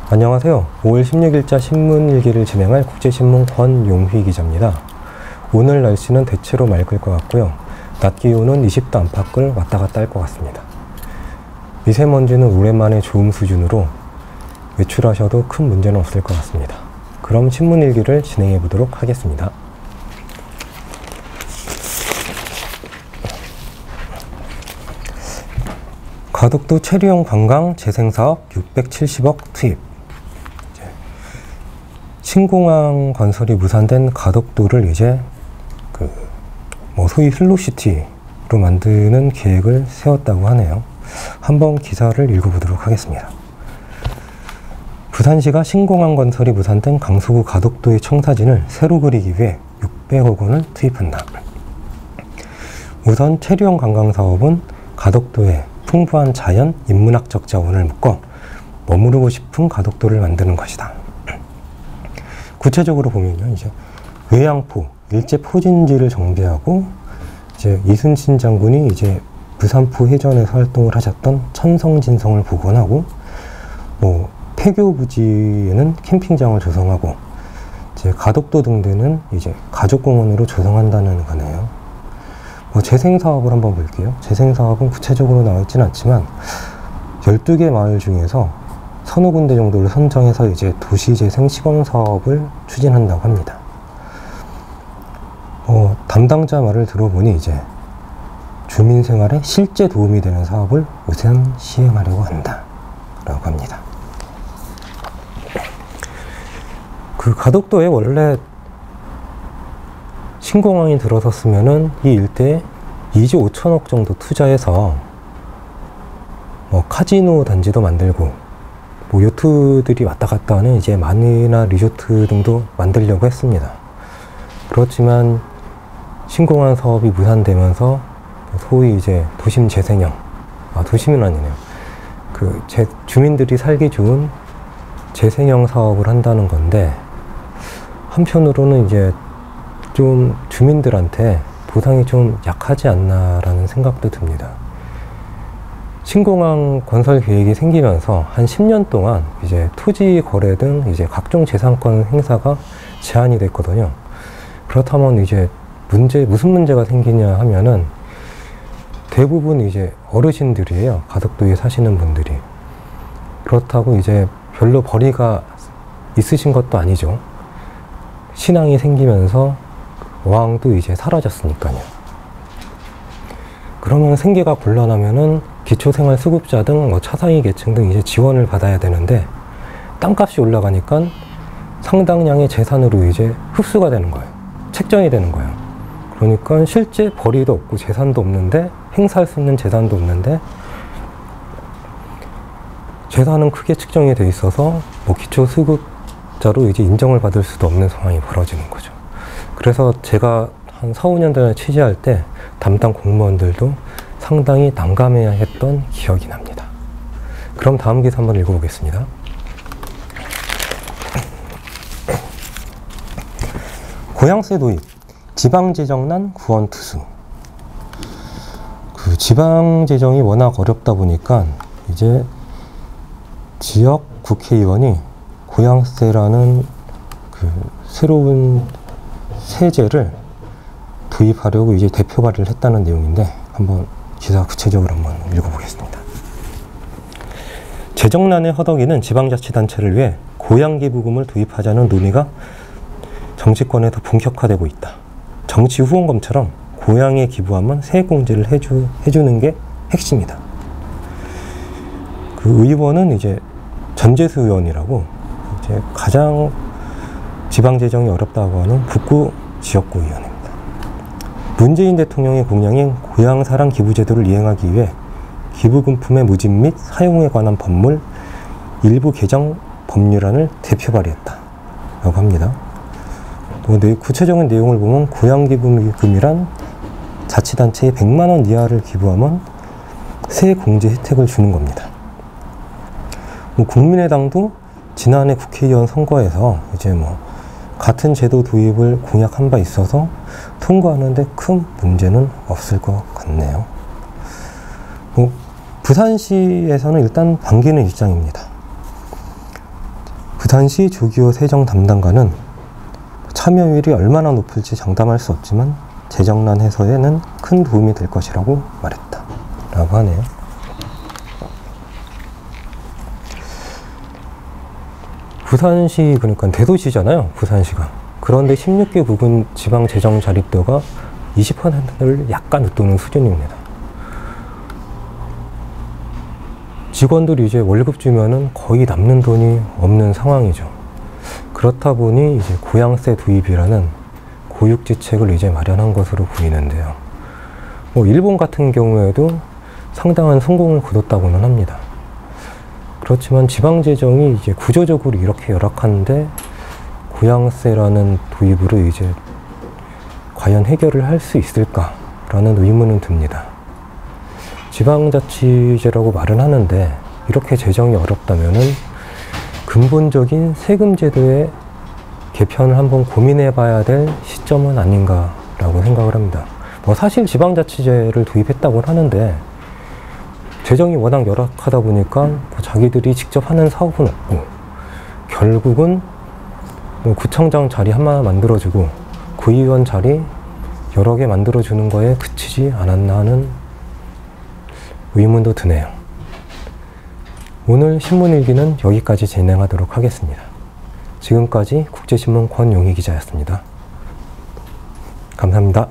안녕하세요. 5월 16일자 신문일기를 진행할 국제신문 권용휘 기자입니다. 오늘 날씨는 대체로 맑을 것 같고요. 낮 기온은 20도 안팎을 왔다 갔다 할 것 같습니다. 미세먼지는 오랜만에 좋음 수준으로 외출하셔도 큰 문제는 없을 것 같습니다. 그럼 신문일기를 진행해 보도록 하겠습니다. 가덕도 체류용 관광 재생사업 670억 투입. 신공항 건설이 무산된 가덕도를 이제 소위 슬로시티로 만드는 계획을 세웠다고 하네요. 한번 기사를 읽어보도록 하겠습니다. 부산시가 신공항 건설이 무산된 강서구 가덕도의 청사진을 새로 그리기 위해 600억 원을 투입한다. 우선 체류용 관광 사업은 가덕도에 풍부한 자연, 인문학적 자원을 묶어 머무르고 싶은 가덕도를 만드는 것이다. 구체적으로 보면요, 이제 외양포, 일제 포진지를 정비하고, 이제 이순신 장군이 이제 부산포 해전에서 활동을 하셨던 천성진성을 복원하고, 폐교 부지에는 캠핑장을 조성하고, 이제 가덕도 등대는 이제 가족공원으로 조성한다는 거네요. 재생사업을 한번 볼게요. 재생사업은 구체적으로 나와 있지는 않지만 12개 마을 중에서 서너 군데 정도를 선정해서 이제 도시재생 시범사업을 추진한다고 합니다. 담당자 말을 들어보니 이제 주민 생활에 실제 도움이 되는 사업을 우선 시행하려고 한다 라고 합니다. 가덕도에 원래 신공항이 들어섰으면은 이 일대에 2조 5천억 정도 투자해서 카지노 단지도 만들고 요트들이 왔다 갔다 하는 이제 마리나 리조트 등도 만들려고 했습니다. 그렇지만 신공항 사업이 무산되면서 소위 이제 도심 재생형, 도심은 아니네요. 주민들이 살기 좋은 재생형 사업을 한다는 건데, 한편으로는 이제 좀 주민들한테 보상이 좀 약하지 않나라는 생각도 듭니다. 신공항 건설 계획이 생기면서 한 10년 동안 이제 토지 거래 등 이제 각종 재산권 행사가 제한이 됐거든요. 그렇다면 이제 무슨 문제가 생기냐 하면은 대부분 이제 어르신들이에요. 가덕도에 사시는 분들이. 그렇다고 이제 별로 벌이가 있으신 것도 아니죠. 신앙이 생기면서 어항도 이제 사라졌으니까요. 그러면 생계가 곤란하면은 기초생활수급자 등 차상위 계층 등 이제 지원을 받아야 되는데, 땅값이 올라가니까 상당량의 재산으로 이제 흡수가 되는 거예요. 책정이 되는 거예요. 그러니까 실제 벌이도 없고 재산도 없는데, 행사할 수 있는 재산도 없는데, 재산은 크게 측정이 돼 있어서 기초수급자로 이제 인정을 받을 수도 없는 상황이 벌어지는 거죠. 그래서 제가 한 4, 5년 전에 취재할 때 담당 공무원들도 상당히 난감해야 했던 기억이 납니다. 그럼 다음 기사 한번 읽어보겠습니다. 고향세 도입, 지방재정난 구원투수. 지방재정이 워낙 어렵다 보니까 이제 지역 국회의원이 고향세라는 새로운 세제를 도입하려고 이제 대표 발의를 했다는 내용인데, 한번 기사 구체적으로 한번 읽어보겠습니다. 재정난의 허덕이는 지방자치단체를 위해 고향기부금을 도입하자는 논의가 정치권에서 본격화되고 있다. 정치 후원금처럼 고향에 기부하면 세액공제를 해주는 게 핵심이다. 의원은 이제 전재수 의원이라고 이제 가장 지방재정이 어렵다고 하는 북구 지역구 의원입니다. 문재인 대통령의 공약인 고향사랑 기부제도를 이행하기 위해 기부금품의 모집 및 사용에 관한 법물 일부 개정 법률안을 대표 발의했다라고 합니다. 구체적인 내용을 보면 고향기부금이란 자치단체에 100만 원 이하를 기부하면 세액공제 혜택을 주는 겁니다. 국민의당도 지난해 국회의원 선거에서 이제 같은 제도 도입을 공약한 바 있어서 통과하는데 큰 문제는 없을 것 같네요. 부산시에서는 일단 반기는 입장입니다. 부산시 조기호 세정 담당관은 참여율이 얼마나 높을지 장담할 수 없지만 재정난 해소에는 큰 도움이 될 것이라고 말했다 라고 하네요. 부산시, 그러니까 대도시잖아요, 부산시가. 그런데 16개 부근 지방 재정 자립도가 20%를 약간 웃도는 수준입니다. 직원들이 이제 월급 주면은 거의 남는 돈이 없는 상황이죠. 그렇다 보니 이제 고양세 도입이라는 고육지책을 이제 마련한 것으로 보이는데요. 일본 같은 경우에도 상당한 성공을 거뒀다고는 합니다. 그렇지만 지방재정이 이제 구조적으로 이렇게 열악한데 고양세라는 도입으로 이제 과연 해결을 할 수 있을까라는 의문은 듭니다. 지방자치제라고 말은 하는데 이렇게 재정이 어렵다면은 근본적인 세금 제도의 개편을 한번 고민해 봐야 될 시점은 아닌가라고 생각을 합니다. 사실 지방자치제를 도입했다고 하는데 재정이 워낙 열악하다 보니까 자기들이 직접 하는 사업은 없고 결국은 구청장 자리 하나 만들어주고 구의원 자리 여러 개 만들어주는 거에 그치지 않았나 하는 의문도 드네요. 오늘 신문일기는 여기까지 진행하도록 하겠습니다. 지금까지 국제신문 권용희 기자였습니다. 감사합니다.